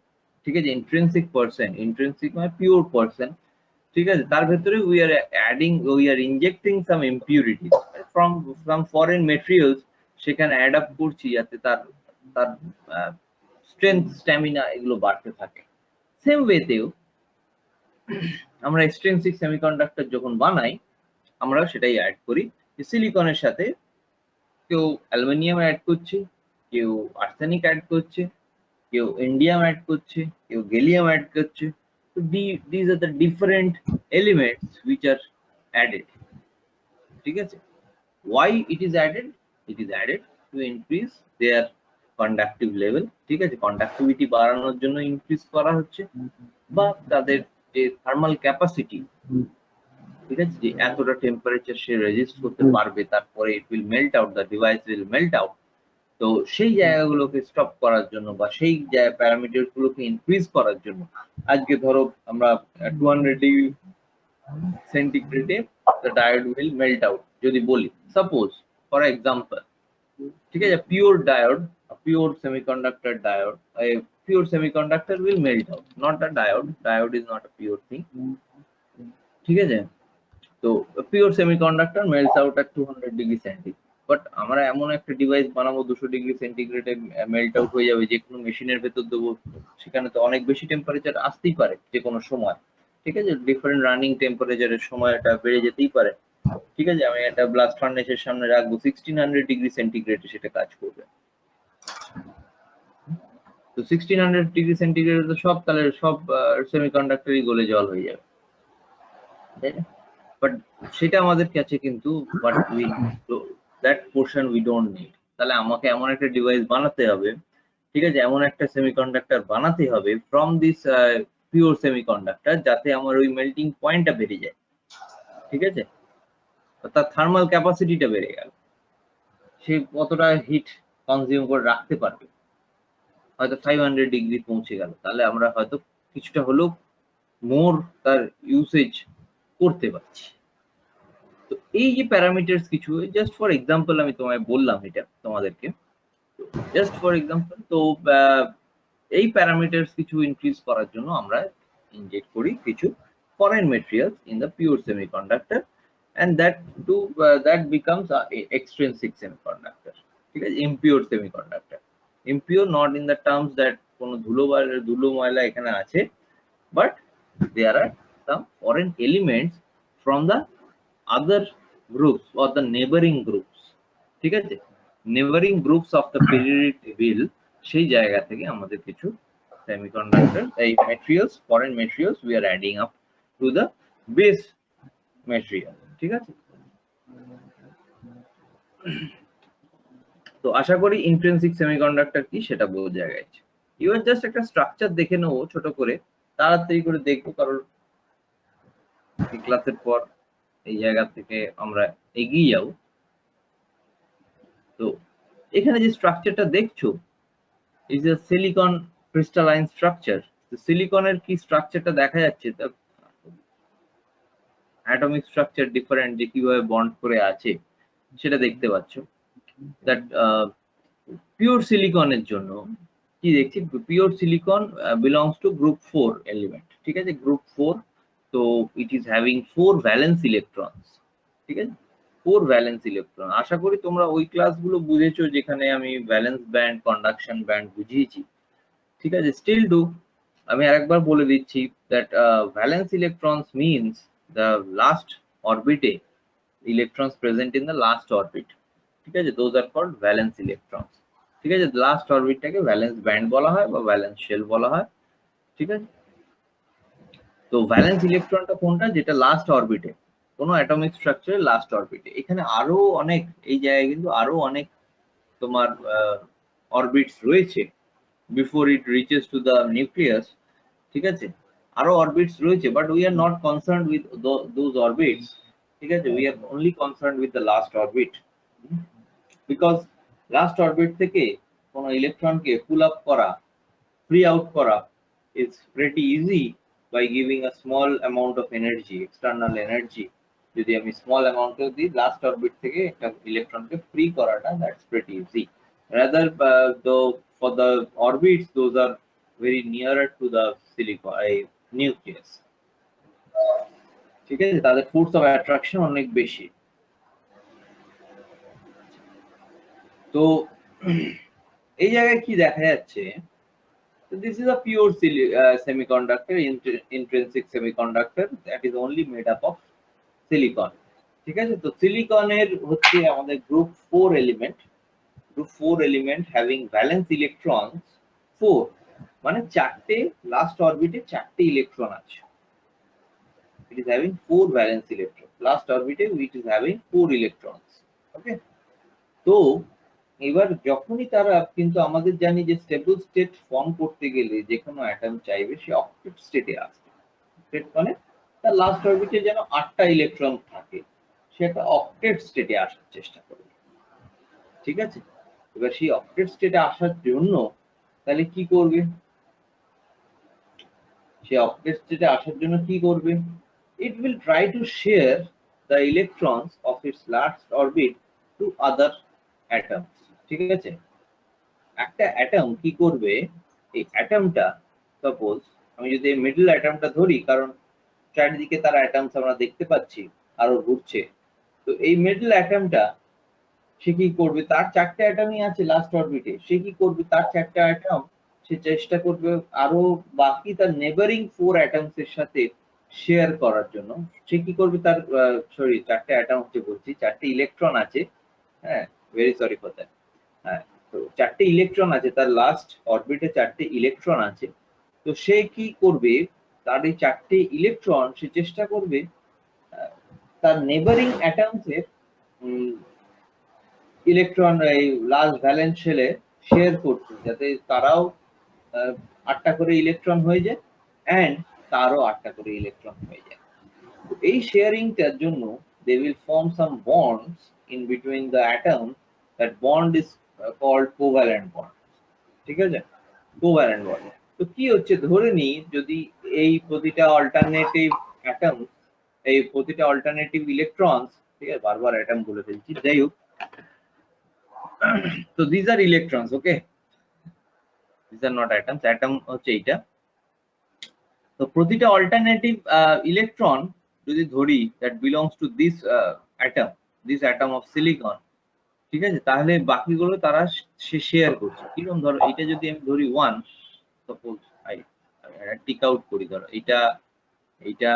ঠিক আছে, ইন্ট্রিনসিক পারসন, ইন্ট্রিনসিক মানে পিওর পারসন, ঠিক আছে, তার ভেতরে we are adding, we are injecting some impurities from some foreign materials, সেখানে add up করছি যাতে তার তার স্ট্রেংথ, স্ট্যামিনা এগুলো বাড়তে থাকে। সেম ওয়েতেও আমরা এক্সট্রিনসিক সেমিকন্ডাক্টর যখন বানাই, আমরা সেটাই অ্যাড করি, সিলিকনের সাথে কেউ অ্যালুমিনিয়াম অ্যাড করছে, কেউ আর্সেনিক অ্যাড করছে, কেউ ইন্ডিয়াম অ্যাড করছে, কেউ গ্যালিয়াম অ্যাড করছে। So these are the different elements which are added, ঠিক আছে। Why it is added? It is added to increase their conductive level, ঠিক আছে, কন্ডাক্টিভিটি বাড়ানোর জন্য ইনক্রিজ করা হচ্ছে, বা তাদের যে থার্মাল ক্যাপাসিটি, ঠিক আছে, যে এতটা টেম্পারেচার সে রেজিস্ট করতে পারবে, তারপরে it will melt out, the device will melt out. তো সেই জায়গাগুলোকে স্টপ করার জন্য বা সেই প্যারামিটার গুলোকে ইনক্রিজ করার জন্য, আজকে ধরো আমরা 200 degree সেন্টিগ্রেডে the diode will melt out যদি বলি, সাপোজ ফর এক্সাম্পল, ঠিক আছে, pure diode, pure semiconductor diode, a pure semiconductor will melt out, not a diode is not a pure thing, ঠিক আছে। তো pure semiconductor melts out at 200 degree centigrade, but আমরা এমন একটা ডিভাইস বানাবো 200 degree সেন্টিগ্রেডে melt out হয়ে যাবে, যে কোনো মেশিনের ভেতর দেবো, সেখানে তো অনেক বেশি টেম্পারেচার আসতেই পারে যে কোনো সময়, ঠিক আছে, ডিফারেন্ট রানিং টেম্পারেচারের সময়টা বেড়ে যেতেই পারে, ঠিক আছে। আমি একটা ব্লাস্ট ফার্নেসের সামনে রাখবো 1600 ডিগ্রি সেন্টিগ্রেডে, সেটা কাজ করবে। তো 1600 ডিগ্রি সেন্টিগ্রেডে তো সব তাহলে সব সেমিকন্ডাক্টরই গলে জল হয়ে যাবে, তাই না? বাট সেটা আমাদের কাছে কিন্তু, but we that portion we don't need. তাহলে আমাকে এমন একটা ডিভাইস বানাতে হবে, ঠিক আছে, এমন একটা সেমিকন্ডাক্টর বানাতে হবে ফ্রম দিস পিওর সেমিকন্ডাক্টর, যাতে আমার ওই মেল্টিং পয়েন্টটা বেড়ে যায়, ঠিক আছে, তার থার্মাল ক্যাপাসিটিটা বেড়ে গেল, সে কতটা হিট কনজিউম করে রাখতে পারবে, হয়তো 500 ডিগ্রি পৌঁছে গেল, তাহলে আমরা হয়তো কিছুটা হলেও মোর তার ইউসেজ করতে পারছি। তো এই যে প্যারামিটারস কিছু, জাস্ট ফর এক্সাম্পল আমি তোমায় বললাম এটা তোমাদেরকে, জাস্ট ফর এক্সাম্পল। তো এই প্যারামিটারস কিছু ইনক্রিজ করার জন্য আমরা ইনজেক্ট করি কিছু foreign materials in the pure semiconductor, and that becomes a extrinsic semiconductor, ঠিক আছে, impure semiconductor। impure not in the terms that কোনো ধুলো ময়লা এখানে আছে, but there are some foreign elements from the other groups or the neighboring groups, ঠিক আছে, neighboring groups of the periodic table, সেই জায়গা থেকে আমাদের কিছু semiconductor এই materials, foreign materials we are adding up to the base material, ঠিক আছে। তো আশা করি ইন্ট্রিনসিক সেমিকন্ডাক্টর কি সেটা বোঝা গেছে। এবার জাস্ট একটা স্ট্রাকচার দেখে নেবো ছোট করে, তাড়াতাড়ি করে দেখবো, কারণ এই ক্লাসের পর এই জায়গা থেকে আমরা এগিয়ে যাব। তো এখানে যে স্ট্রাকচারটা দেখছো is a silicon crystalline structure. তো সিলিকনের কি স্ট্রাকচারটা দেখা যাচ্ছে, তার অ্যাটমিক স্ট্রাকচার ডিফারেন্ট, যে কিভাবে বন্ড করে আছে সেটা দেখতে পাচ্ছ। দ্যাট পিওর সিলিকনের জন্য কি দেখছি, pure silicon belongs to group 4 element, ঠিক আছে, গ্রুপ 4। তো it is having 4 valence electrons, ঠিক আছে, 4 ভ্যালেন্স ইলেকট্রন। আশা করি তোমরা ওই ক্লাসগুলো বুঝেছো যেখানে আমি ভ্যালেন্স ব্যান্ড, কন্ডাকশন ব্যান্ড বুঝিয়েছি, ঠিক আছে। স্টিল ডু আমি আরেকবার বলে দিচ্ছি that valence electrons means the last অরবিটে electrons present in the last orbit, ঠিক আছে, those are called valence electrons, ঠিক আছে। লাস্ট অরবিটটাকে ভ্যালেন্স ব্যান্ড বলা হয় বা ভ্যালেন্স শেল বলা হয়, ঠিক আছে। তো ভ্যালেন্স ইলেকট্রনটা কোনটা, যেটা লাস্ট অরবিটে, কোনো অ্যাটমিক স্ট্রাকচারের লাস্ট অরবিটে। এখানে আরো অনেক, এই জায়গায় কিন্তু আরো অনেক তোমার অরবিটস রয়েছে before it reaches to the nucleus, ঠিক আছে, আরো অরবিটস রয়েছে, but we are not concerned with those orbits, ঠিক আছে। We are only concerned with the last orbit, because last orbit থেকে কোনো ইলেকট্রনকে পুল আপ করা, ফ্রি আউট করা is pretty easy by giving a small amount of energy, external energy। যদি আমি small amount of দিই লাস্ট অরবিট থেকে একটা ইলেকট্রনকে ফ্রি করাটা, that's pretty easy, rather though for the orbits those are very nearer to the silicon nucleus, ঠিক আছে, তাদের force of attraction অনেক বেশি। তো এই জায়গায় কি দেখা যাচ্ছে, this is a pure semiconductor, intrinsic semiconductor that is only made up of silicon, ঠিক আছে। তো সিলিকনের হচ্ছে আমাদের group 4 element, group 4 element having valence electrons 4, মানে চারটে লাস্ট অরবিটে চারটে ইলেকট্রন আছে। it is having 4 valence electron, last orbit which is having 4 electrons, okay। তো এবার যখনই তারা, কিন্তু আমাদের জানি যে স্টেবল স্টেট ফর্ম করতে গেলে যে কোনো অ্যাটম চাইবে সে অক্টেট স্টেটে আসবে, অক্টেট মানে তার লাস্ট অরবিটে যেন 8টা ইলেকট্রন থাকে, সেটা অক্টেট স্টেটে আসার চেষ্টা করবে, ঠিক আছে। এবার সেই অক্টেট স্টেটে আসার জন্য তাহলে কি করবে, সে অক্টেট স্টেটে আসার জন্য কি করবে, it will try to share the electrons of its last orbit to other atoms, ঠিক আছে। একটা অ্যাটম কি করবে, এই অ্যাটমটা সাপোজ আমি যদি মিডল অ্যাটমটা ধরি, কারণ চারিদিকে তার অ্যাটমস আমরা দেখতে পাচ্ছি আরো ঘুরছে, তো এই মিডল অ্যাটমটা সে কি করবে, তার চারটে অ্যাটমই আছে লাস্ট অরবিটে, সে কি করবে, তার চারটে অ্যাটম সে চেষ্টা করবে আরো বাকি তার নেবারিং 4 অ্যাটমস এর সাথে শেয়ার করার জন্য। সে কি করবে, তার সরি চারটে অ্যাটম হচ্ছে বলছি, চারটে ইলেকট্রন আছে, হ্যাঁ ভেরি সরি ফর দ্যাট, হ্যাঁ। তো চারটে ইলেকট্রন আছে, তার লাস্ট অরবিটে চারটে ইলেকট্রন আছে। তো সে কি করবে, তার এই চারটে ইলেকট্রন সে চেষ্টা করবে তার নেবারিং অ্যাটমস এর ইলেকট্রন এই লাস্ট ভ্যালেন্স শেলে শেয়ার করতে, যাতে তারাও 8টা করে ইলেকট্রন হয়ে যায় এন্ড তারও 8টা করে ইলেকট্রন হয়ে যায়। এই শেয়ারিংটার জন্য they will form some bonds in between the atoms, that bond is called covalent bond, ঠিক আছে, covalent bond। তো কি হচ্ছে, ধরে নি যদি এই প্রতিটা অল্টারনেটিভ অ্যাটম, এই প্রতিটা অল্টারনেটিভ ইলেকট্রনস, ঠিক আছে, বারবার অ্যাটম বলে ফেলছি, যাই হোক, তো these are electrons, okay, these are not atoms, atom হচ্ছে এইটা। তো প্রতিটা অল্টারনেটিভ ইলেকট্রন যদি ধরি that belongs to this atom, this atom of silicon, ঠিক আছে, তাহলে বাকিগুলো তারা শেয়ার করছে। কিরকম ধরো এটা যদি আমি ধরি 1, সাপোজ আই টিক আউট করি, ধরো এইটা এইটা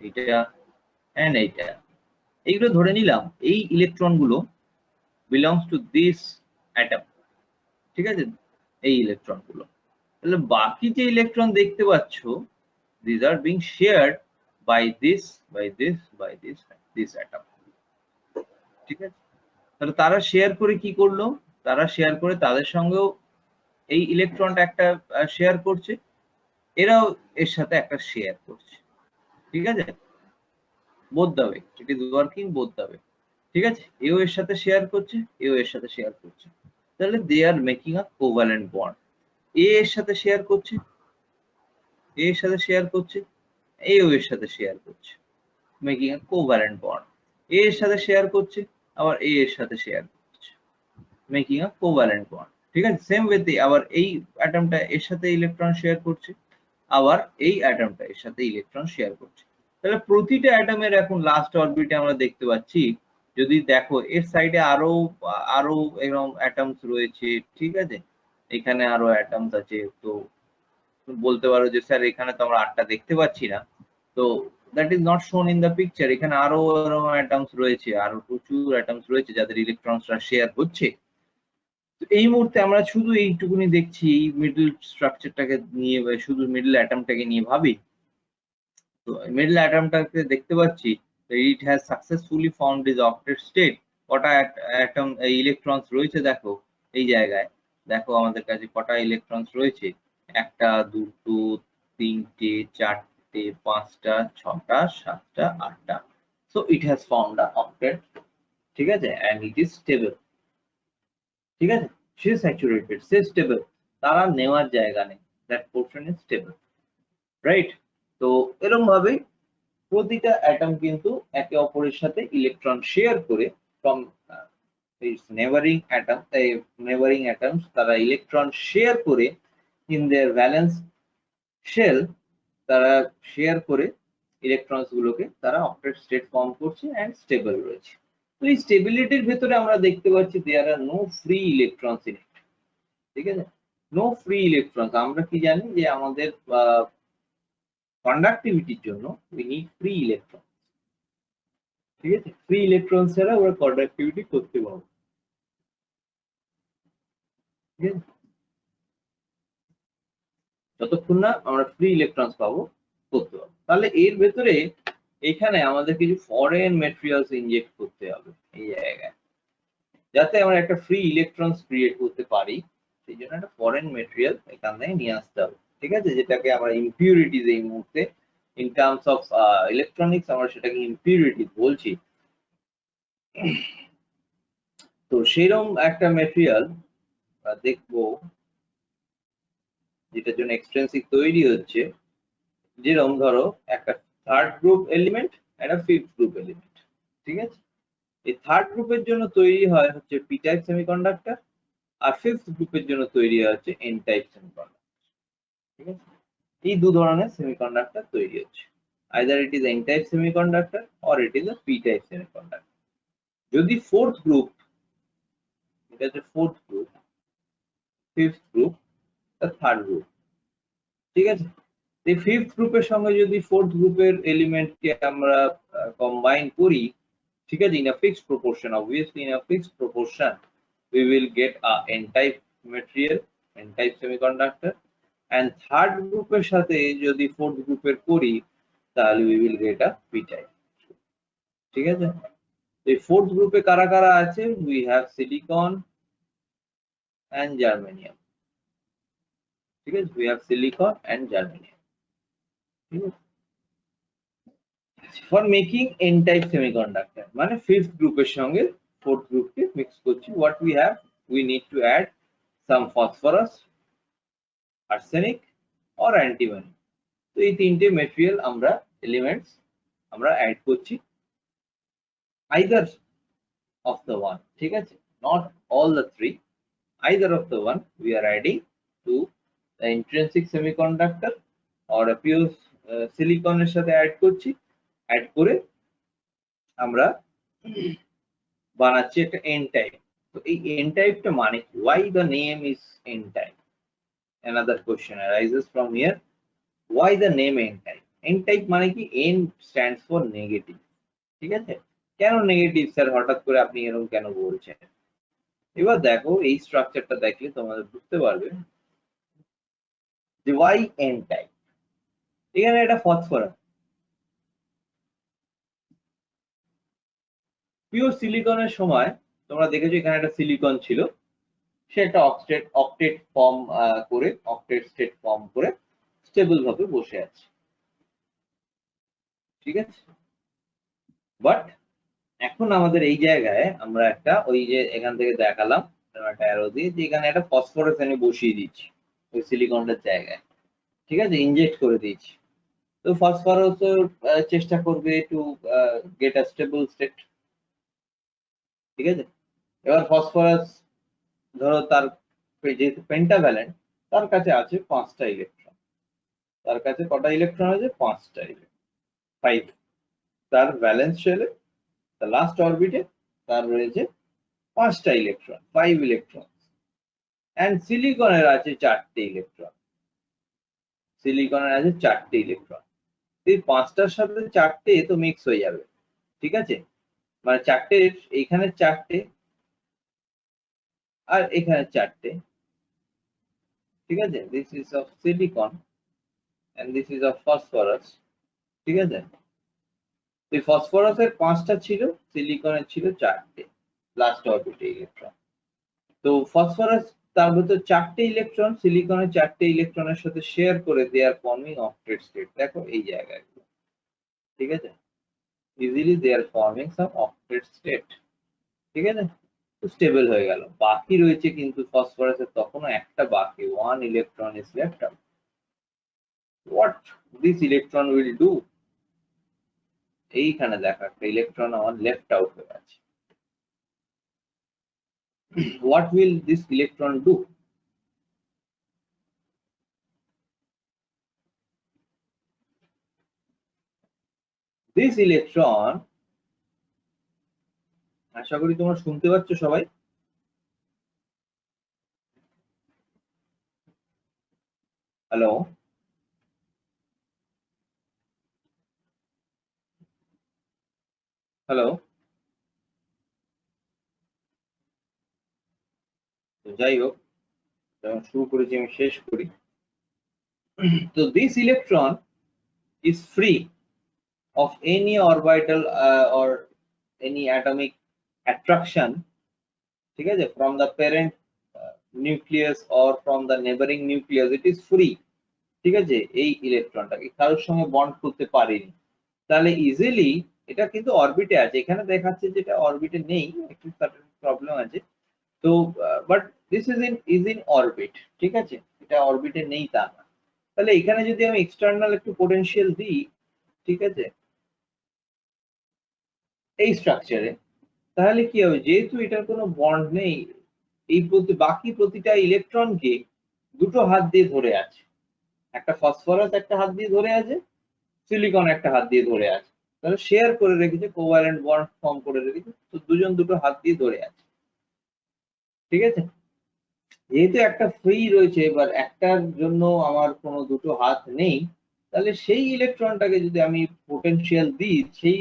এইটা এন্ড এইটা, এইগুলো ধরে নিলাম এই ইলেকট্রন গুলো বিলংস টু দিস অ্যাটম। ঠিক আছে, এই ইলেকট্রন গুলো, তাহলে বাকি যে ইলেকট্রন দেখতে পাচ্ছ, these are being shared by this this atom। ঠিক আছে, তাহলে তারা শেয়ার করে কি করলো, তারা শেয়ার করে তাদের সঙ্গেও এই ইলেকট্রনটা একটা শেয়ার করছে, এরাও এর সাথে একটা শেয়ার করছে। ঠিক আছে, both the way it is working both the way। ঠিক আছে, এও এর সাথে শেয়ার করছে, এও এর সাথে শেয়ার করছে, তাহলে they are making a covalent bond। এ এর সাথে শেয়ার করছে, এ এর সাথে শেয়ার করছে, এও এর সাথে শেয়ার করছে, মেকিং a covalent bond। এ এর সাথে শেয়ার করছে, আবার এ এর সাথে শেয়ার করছে, মেকিং a covalent bond। ঠিক আছে, সেম ওয়েতে আবার এই অ্যাটমটা এর সাথে ইলেকট্রন শেয়ার করছে, আবার এই অ্যাটমটা এর সাথে ইলেকট্রন শেয়ার করছে। তাহলে প্রতিটা অ্যাটমের এখন লাস্ট অরবিটে আমরা দেখতে পাচ্ছি, যদি দেখো এর সাইডে আরো আরো এরকম অ্যাটমস রয়েছে। ঠিক আছে, এখানে আরো অ্যাটমস আছে, তো বলতে পারো যে স্যার এখানে তো আমরা 8টা দেখতে পাচ্ছি না, তো দ্যাট ইজ নট শোন ইন দ্য পিকচার। এখানে আরো এরকম অ্যাটমস রয়েছে, আরো প্রচুর অ্যাটমস রয়েছে যাদের ইলেকট্রনসরা শেয়ার হচ্ছে। তো এই মুহূর্তে আমরা শুধু এইটুকুনি দেখছি, এই মিডল স্ট্রাকচারটাকে নিয়ে বা শুধু মিডল অ্যাটমটাকে নিয়ে ভাবি, তো মিডল অ্যাটমটাকে দেখতে পাচ্ছি, it has successfully found is octet state. কটা অ্যাটম ইলেকট্রনস রয়েছে দেখো এই জায়গায়, দেখো আমাদের কাছে কটা ইলেকট্রনস রয়েছে, 1টা 2টো 3টে 4টে 5টা 6টা 7টা 8টা। So it has found a octet. ঠিক আছে, এন্ড ইট ইজ স্টেবল। ঠিক আছে, সে স্যাচুরেটেড, সে স্টেবল, তারা নেওয়ার জায়গা নেই, that portion is stable, right. তো এরকম ভাবে প্রতিটা অ্যাটম কিন্তু একে অপরের সাথে ইলেকট্রন শেয়ার করে, from neighbouring atom neighbouring atoms তারা ইলেকট্রন শেয়ার করে ইন দেয়ার ভ্যালেন্স শেল, তারা শেয়ার করে ইলেকট্রনস গুলোকে তারা অক্টেট স্টেট ফর্ম করছে এন্ড স্টেবল রয়েছে। তো এই স্টেবিলিটির ভেতরে আমরা দেখতে পাচ্ছি there are no free electrons in it. ঠিক আছে, নো ফ্রি ইলেকট্রনস। আমরা কি জানি যে আমাদের কন্ডাক্টিভিটির জন্য উই নিড ফ্রি ইলেকট্রন। ঠিক আছে, ফ্রি ইলেকট্রন ছাড়া আমরা কন্ডাক্টিভিটি করতে পারবো। ঠিক আছে, যতক্ষণ না আমরা ফ্রি ইলেকট্রনস পাবো করতে পারবো। তাহলে এর ভেতরে এখানে আমাদের কিছু ফরেন ম্যাটেরিয়ালস ইনজেক্ট করতে হবে এই জায়গায়, যাতে আমরা একটা ফ্রি ইলেকট্রনস ক্রিয়েট করতে পারি। সেই জন্য একটা ফরেন ম্যাটেরিয়াল এখান থেকে নিয়ে আসতে হবে। ঠিক আছে, যেটাকে আমরা ইমপিউরিটিজ এই মুহূর্তে ইন টার্মস অফ ইলেকট্রনিক্স আমরা সেটাকে ইমপিউরিটিজ বলছি। তো সেরকম একটা ম্যাটেরিয়াল দেখবো যেটার জন্য এক্সট্রিনসিক তৈরি হচ্ছে, যেরকম ধরো একটা থার্ড গ্রুপ এলিমেন্ট, একটা ফিফথ গ্রুপ এলিমেন্ট। ঠিক আছে, এই থার্ড গ্রুপের জন্য তৈরি হয় হচ্ছে পি টাইপ সেমিকন্ডাক্টর, আর ফিফথ গ্রুপের জন্য তৈরি হয় হচ্ছে এন টাইপ সেমিকন্ডাক্টর। ঠিক আছে, এই দু ধরনের সেমিকন্ডাক্টর তৈরি হচ্ছে, either it is N type semiconductor or it is a P type semiconductor. যদি ফোর্থ গ্রুপ, এটা হচ্ছে fourth group, fifth group, third group. ঠিক আছে, এই ফিফথ গ্রুপের সঙ্গে যদি ফোর্থ গ্রুপের এলিমেন্টকে আমরা কম্বাইন করি, ঠিক আছে, in a fixed proportion, obviously in a fixed proportion we will get a n type material, n type semiconductor, and third গ্রুপের সাথে যদি ফোর্থ গ্রুপের করি তাহলে we will get a p type। ঠিক আছে, এই ফোর্থ গ্রুপে কারা কারা আছে, we have silicon and germanium। ঠিক আছে, we have silicon and germanium। ঠিক আছে, for making n type semiconductor মানে ফিফথ গ্রুপের সঙ্গে ফোর্থ গ্রুপকে মিক্স করছি। what we have, we need to add some phosphorus, arsenic or antimony। তো এই তিনটে ম্যাটেরিয়াল আমরা এলিমেন্টস আমরা অ্যাড করছি, either of the one। ঠিক আছে, not all the three, either of the one we are adding to the intrinsic semiconductor or a pure silicon এর সাথে অ্যাড করছি। অ্যাড করে আমরা বানাচ্ছি একটা এন টাইপ। তো এই এন টাইপটা মানে কি? Why the name is N type? another question arises from here, why the name n type? n type মানে কি? n stands for negative, ঠিক আছে? কেন নেগেটিভ স্যার হঠাৎ করে আপনি এরকম কেন বলছেন? এবার দেখো এই স্ট্রাকচারটা দেখলে তোমাদের বুঝতে পারবে যে why n type। এখানে এটা ফসফরাস, পিওর সিলিকনের সময় তোমরা দেখেছো এখানে একটা সিলিকন ছিল, সে একটা অক্টেট ফর্ম করে, অক্টেট স্টেট ফর্ম করে স্টেবল ভাবে বসে আছে, ঠিক আছে? বাট এখন আমাদের এই জায়গায় আমরা একটা ওই যে এখান থেকে দেখালাম একটা অ্যারো দিয়ে যে এখানে একটা ফসফরাস এনে বসিয়ে দিচ্ছি ওই সিলিকনটার জায়গায়, ঠিক আছে? ইনজেক্ট করে দিয়েছি। তো ফসফরাস চেষ্টা করবে to get a stable state, ঠিক আছে? এবার ফসফরাস ধরো তার যেহেতু পেন্টাভ্যালেন্ট, তার কাছে আছে 5টা ইলেকট্রন। তার কাছে কটা ইলেকট্রন আছে? 5টা ইলেকট্রন, 5। তার ভ্যালেন্স শেলে তার লাস্ট অরবিটে তার রয়েছে 5টা ইলেকট্রন, 5 ইলেকট্রন। এন্ড সিলিকনের আছে 4টে ইলেকট্রন, সিলিকনের আছে 4টে ইলেকট্রন। এই 5টার সাথে 4টে তো মিক্স হয়ে যাবে, ঠিক আছে? মানে 4টে, এইখানে 4টে আর এখানে 4টে, ঠিক আছে? This is of silicon and this is of phosphorus, ঠিক আছে? এই ফসফরাসের 5টা ছিল, সিলিকনের ছিল 4টে লাস্ট অরবিটে ইলেকট্রন। তো ফসফরাস তার ভিতর 4টে ইলেকট্রন, সিলিকনের 4টে ইলেকট্রনের সাথে শেয়ার করে দেয়ার ফর্মিং অক্টেট স্টেট। দেখো এই জায়গায়, ঠিক আছে? ইজিলি দে আর ফর্মিং সাম অক্টেট স্টেট, ঠিক আছে? তো স্টেবল হয়ে গেল। বাকি রয়েছে কিন্তু ফসফরাসের তখনও একটা বাকি, 1 electron is left out. What this electron will do? এইখানে দেখো একটা ইলেকট্রন আমার লেফট আউট হয়ে আছে। What will this electron do? This electron, আশা করি তোমরা শুনতে পাচ্ছ সবাই? Hello, hello. তো যাই হোক, যখন শুরু করেছি আমি শেষ করি। তো this electron is free of any orbital or any atomic attraction, ঠিক আছে? from the parent nucleus or from the neighboring nucleus, it is free, ঠিক আছে? এই ইলেকট্রনটাকে কারোর সঙ্গে বন্ড করতে পারেনি, তাহলে ইজিলি এটা কিন্তু অরবিটে আছে। এখানে দেখাচ্ছে যেটা অরবিটে নেই, একটু প্রবলেম আছে। তো but this is in orbit, ঠিক আছে? এটা অরবিটে নেই তা না। তাহলে এখানে যদি আমি এক্সটার্নাল একটু পোটেনশিয়াল দিই, ঠিক আছে, এই স্ট্রাকচারে, তাহলে কি হবে? যেহেতু এটার কোনো বন্ড নেই, এই বাকি প্রতিটা ইলেকট্রনকে দুটো হাত দিয়ে ধরে আছে। একটা ফসফরাস একটা হাত দিয়ে ধরে আছে, সিলিকন একটা হাত দিয়ে ধরে আছে। তাহলে শেয়ার করে রেখেছে, কোভ্যালেন্ট বন্ড ফর্ম করে রেখেছে। তো দুজন দুটো হাত দিয়ে ধরে আছে, ঠিক আছে? যেহেতু একটা ফ্রি রয়েছে, এবার একটার জন্য আমার কোনো দুটো হাত নেই, তাহলে সেই ইলেকট্রনটাকে যদি আমি পোটেনশিয়াল দিই, সেই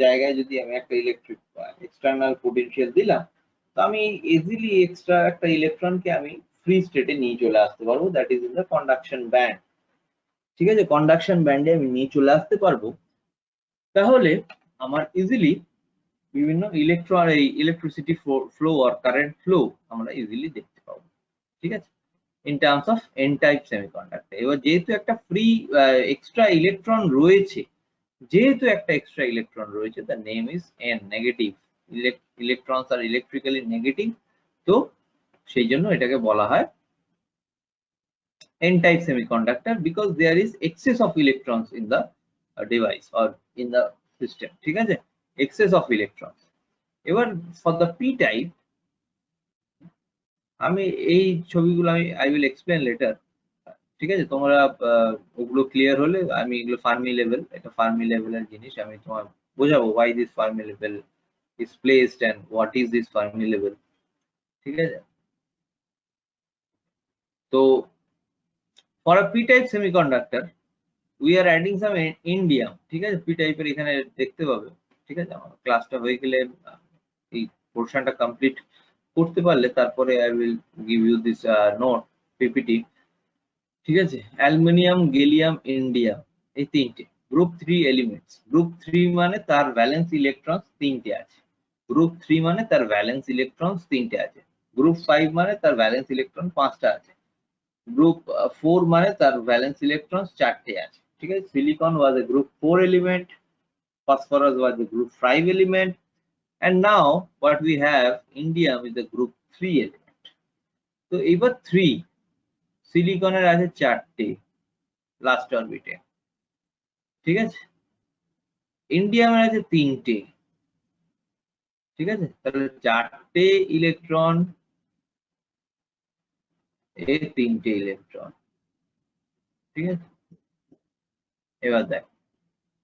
জায়গায় যদি আমি একটা ইলেকট্রিক এক্সটার্নাল পোটেনশিয়াল দিলাম, তো আমি ইজিলি এক্সট্রা একটা ইলেকট্রনকে আমি ফ্রি স্টেটে নিয়ে চলে আসতে পারবো, that is in the conduction band, ঠিক আছে? কন্ডাকশন ব্যান্ডে আমি নিয়ে চলে আসতে পারবো। তাহলে আমার ইজিলি বিভিন্ন ইলেকট্রন, এই ইলেকট্রিসিটি ফ্লো আর কারেন্ট ফ্লো আমরা ইজিলি দেখতে পাবো, ঠিক আছে? In terms of N type semiconductor. এবার যেহেতু একটা ফ্রি এক্সট্রা ইলেকট্রন রয়েছে, যেহেতু একটা এক্সট্রা ইলেকট্রন রয়েছে, the name is N, negative. Electrons আর ইলেকট্রিক্যালি নেগেটিভ, তো সেই জন্য এটাকে বলা হয় N type semiconductor, because there is excess of electrons in the device or in the system, ঠিক আছে? Excess of electrons. এবার ফর দ্য পি টাইপ, আমি এই ছবিগুলো আই উইল এক্সপ্লেন লেটার, ঠিক আছে? তোমরা ওগুলো ক্লিয়ার হলে আমি এগুলো ফার্মি লেভেল, এটা ফার্মি লেভেলের জিনিস, আমি তোমার বোঝাবো why this Fermi level is placed and what is this Fermi level, ঠিক আছে? So for a p-type semiconductor we are adding some indium, ঠিক আছে? p-type এর এখানে দেখতে পাবে, ঠিক আছে? আমার ক্লাসটা হয়ে গেলে এই পোরশনটা কমপ্লিট করতে পারলে তারপরে I will give you this note PPT, ঠিক আছে? অ্যালুমিনিয়াম, গ্যালিয়াম, ইন্ডিয়াম, এই তিনটে গ্রুপ 3 এলিমেন্টস। গ্রুপ 3 মানে তার ভ্যালেন্স ইলেকট্রন তিনটে আছে। গ্রুপ 3 মানে তার ভ্যালেন্স ইলেকট্রন তিনটে আছে। গ্রুপ 5 মানে তার ভ্যালেন্স ইলেকট্রন 5টা আছে। গ্রুপ 4 মানে তার ভ্যালেন্স ইলেকট্রন 4টে আছে, ঠিক আছে? Silicon was a group 4 element, phosphorus was a group 5 element, and now what we have, indium is a group 3 element. So এবার 3 সিলিকনের আছে 4টে লাস্ট অরবিটে, ঠিক আছে? ইন্ডিয়ামের আছে 3টে, ঠিক আছে? তাহলে 4টে ইলেকট্রন, এ 3টে ইলেকট্রন, ঠিক আছে? এবার দেখ,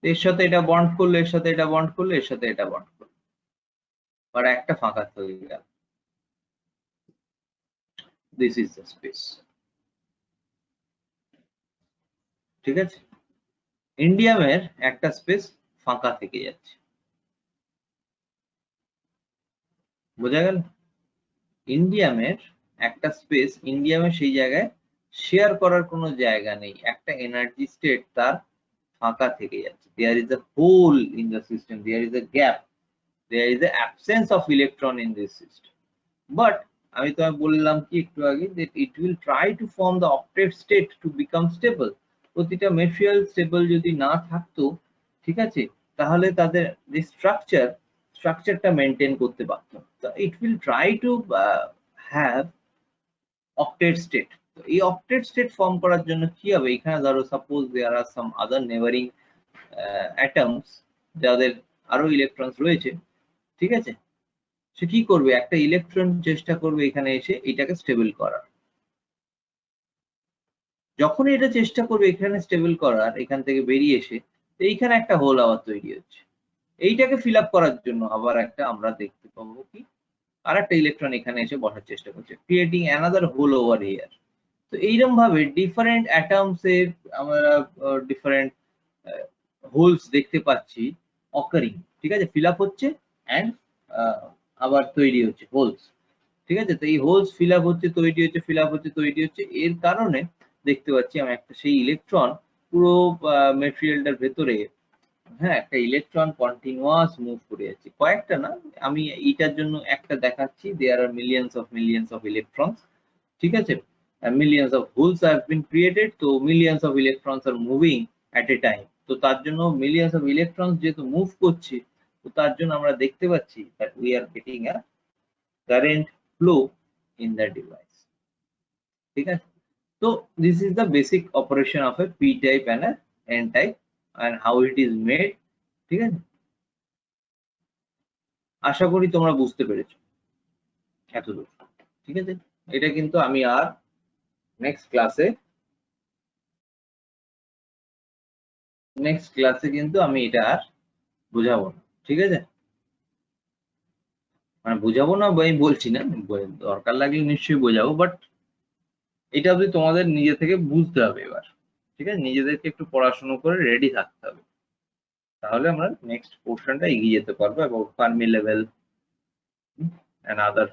এর সাথে এটা বন্ড করলে, এর সাথে এটা বন্ড করলে, এর সাথে এটা বন্ড করলে, আর একটা ফাঁকা হয়ে গেল। দিস ইজ দ্য স্পেস, ঠিক আছে? ইন্ডিয়ামের একটা স্পেস ফাঁকা থেকে যাচ্ছে, বোঝা গেল? ইন্ডিয়ামের একটা স্পেস, ইন্ডিয়ামের সেই জায়গায় শেয়ার করার কোনো জায়গা নেই, একটা এনার্জি স্টেট তার ফাঁকা থেকে যাচ্ছে। There is a hole in the system, there is a gap, there is a absence of electron in this system. But আমি তোমায় বললাম কি একটু আগে, যে it will try to form the octet state to become stable. প্রতিটা material stable যদি না থাকতো, ঠিক আছে, তাহলে তাদের যে স্ট্রাকচারটা মেনটেন করতে পারতো। তো ইট will try to have octet state. তো এই অক্টেট স্টেট ফর্ম করার জন্য কি হবে, এখানে ধরো সাপোজ দেয়ার আর সাম আদার নেবারিং অ্যাটমস, যাদের আরো ইলেকট্রনস রয়েছে, ঠিক আছে? সে কি করবে, একটা ইলেকট্রন চেষ্টা করবে এখানে এসে এটাকে স্টেবল করার। যখন এটা চেষ্টা করবে এখানে স্টেবল করার, এখান থেকে বেরিয়ে এসে এইখানে একটা হোল আবার তৈরি হচ্ছে। এইটাকে ফিল আপ করার জন্য আবার একটা আমরা দেখতে পাবো কি, আর একটা ইলেকট্রন এখানে এসে বসার চেষ্টা করছে, creating another hole over here. তো এইরকম ভাবে ডিফারেন্ট অ্যাটমস এর আমরা ডিফারেন্ট হোলস দেখতে পাচ্ছি অকারিং, ঠিক আছে? ফিল আপ হচ্ছে অ্যান্ড আবার তৈরি হচ্ছে হোলস, ঠিক আছে? তো এই হোলস ফিল আপ হচ্ছে, তৈরি হচ্ছে, ফিল আপ হচ্ছে, তৈরি হচ্ছে। এর কারণে দেখতে পাচ্ছি আমি একটা সেই ইলেকট্রন পুরো মেটেরিয়ালটার ভেতরে, হ্যাঁ, একটা ইলেকট্রন কন্টিনিউয়াস মুভ করে যাচ্ছে। কয়েকটা না, আমি এইটার জন্য একটা দেখাচ্ছি, there are millions of electrons, ঠিক আছে? Millions of holes have been created, তো millions of electrons are moving at a time. তো তার জন্য মিলিয়ন্স অফ ইলেকট্রনস যেহেতু মুভ করছে, তো তার জন্য আমরা দেখতে পাচ্ছি that we are getting a current flow in the device, ঠিক আছে? So this is the basic operation of a p-type and a n-type and how it is made, ঠিক আছে? আশা করি তোমরা বুঝতে পেরেছো এতদূর, ঠিক আছে? এটা কিন্তু আমি আর নেক্সট ক্লাসে কিন্তু আমি এটা আর বোঝাবো না, ঠিক আছে? মানে বোঝাবো না আমি বলছি না, দরকার লাগলে নিশ্চয়ই বোঝাবো, বাট এটা অবধি তোমাদের নিজে থেকে বুঝতে হবে এবার, ঠিক আছে? নিজেদেরকে একটু পড়াশোনা করে রেডি থাকতে হবে, তাহলে আমরা নেক্সট পোর্শনটা এগিয়ে যেতে পারবো about Fermi level and other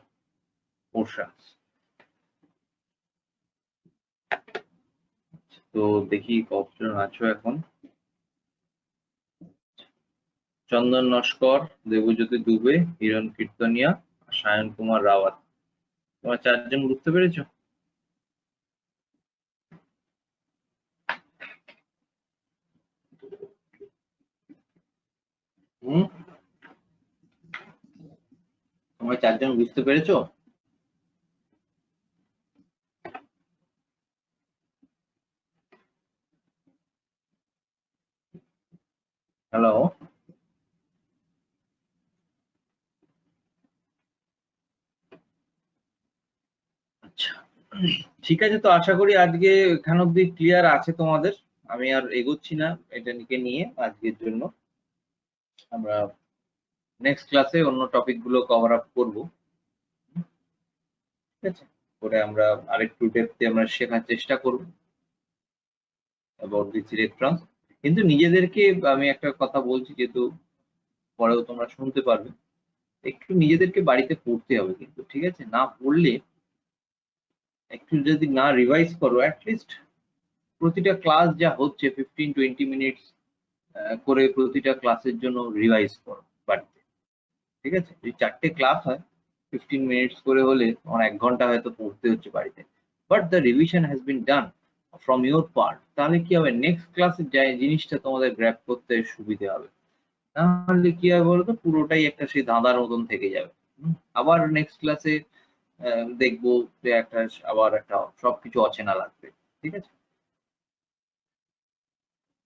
portions. তো দেখি কতজন আছো এখন। চন্দন নস্কর, দেবজ্যোতি দুবে, হিরণ কীর্তনিয়া, সায়ন কুমার রাওয়াত, তোমরা চারজন বুঝতে পেরেছো? তোমরা চারজন বুঝতে পেরেছো? হ্যালো, আচ্ছা, ঠিক আছে। তো আশা করি আজকে এখান অব্দি ক্লিয়ার আছে তোমাদের। আমি আর এগোচ্ছি না এটা নিয়ে আজকের জন্য। আমরা নেক্সট ক্লাসে অন্য টপিক গুলো কভার আপ করবো, ঠিক আছে, করে আমরা আরেকটু ডেপথে আমরা শেখার চেষ্টা করব অ্যাবাউট দিস ইলেকট্রনস। কিন্তু নিজেদেরকে, আমি একটা কথা বলছি যেহেতু পরেও তোমরা শুনতে পারবে, একটু নিজেদেরকে বাড়িতে পড়তে হবে কিন্তু, ঠিক আছে, না পড়লে একটু যদি না রিভাইজ করো, অ্যাটলিস্ট প্রতিটা ক্লাস যা হচ্ছে 15-20 মিনিটস করে প্রতিটা ক্লাসের জন্য রিভাইজ করো বাড়িতে, ঠিক আছে। যদি 4টে ক্লাস হয় 15 মিনিটস করে হলে তোমার 1 ঘন্টা হয়তো পড়তে হচ্ছে বাড়িতে, but the revision has been done from your part. তাহলে কি হবে, নেক্সট ক্লাসে যাই জিনিসটা তোমাদের গ্র্যাব করতে সুবিধে হবে। তাহলে কি হবে বলতো, পুরোটাই একটা সেই ধাঁধার মতন থেকে যাবে। আবার নেক্সট ক্লাসে দেখবো যে একটা আবার একটা সবকিছু অচেনা লাগবে, ঠিক আছে।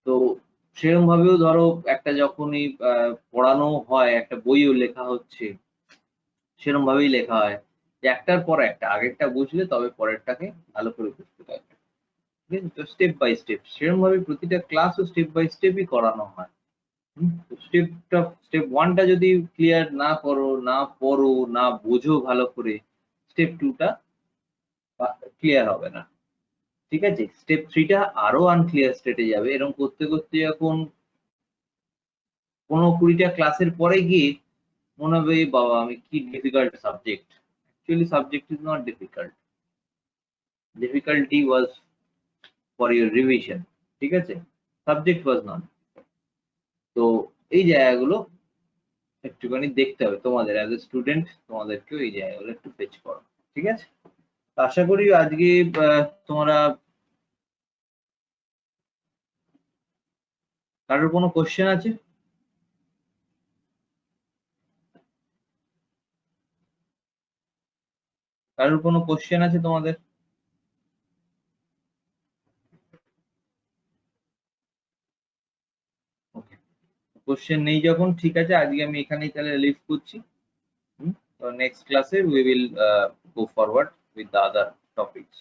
তো সেরকম ভাবেও ধরো একটা যখনই পড়ানো হয়, একটা বইও লেখা হচ্ছে, সেরকম ভাবেই লেখা হয় যে একটার পর একটা, আগেরটা বুঝলে তবে পরেরটাকে ভালো করে বুঝতে পারবে, ঠিক আছে। তো স্টেপ বাই স্টেপ সেরকম ভাবে প্রতিটা ক্লাসও স্টেপ বাই স্টেপই করানো হয়। স্টেপ 1টা যদি ক্লিয়ার না করো, না পড়ো, না বোঝো ভালো করে, স্টেপ 2টা ক্লিয়ার হবে না, ঠিক আছে। স্টেপ 3টা আরো আনক্লিয়ার স্টেটে যাবে। এরকম করতে করতে যখন 15-20টা ক্লাসের পরে গিয়ে মনে হবে "এ বাবা, আমি কি difficult subject". Actually subject is not difficult, difficulty was for your revision, ঠিক আছে, সাবজেক্ট ওয়াজ নট। তো এই জায়গাগুলো একটুখানি দেখতে হবে তোমাদের অ্যাজ এ স্টুডেন্ট, তোমাদেরকেও এই জায়গাগুলো একটু ফেচ করো, ঠিক আছে। তো আশা করি আজকে তোমরা কারোর কোনো কোশ্চেন আছে? কারোর কোনো কোশ্চেন আছে তোমাদের? ওকে, কোশ্চেন নেই যখন, ঠিক আছে, আজকে আমি এখানেই তাহলে লিভ করছি। তো নেক্সট ক্লাসে we will go forward with the other topics.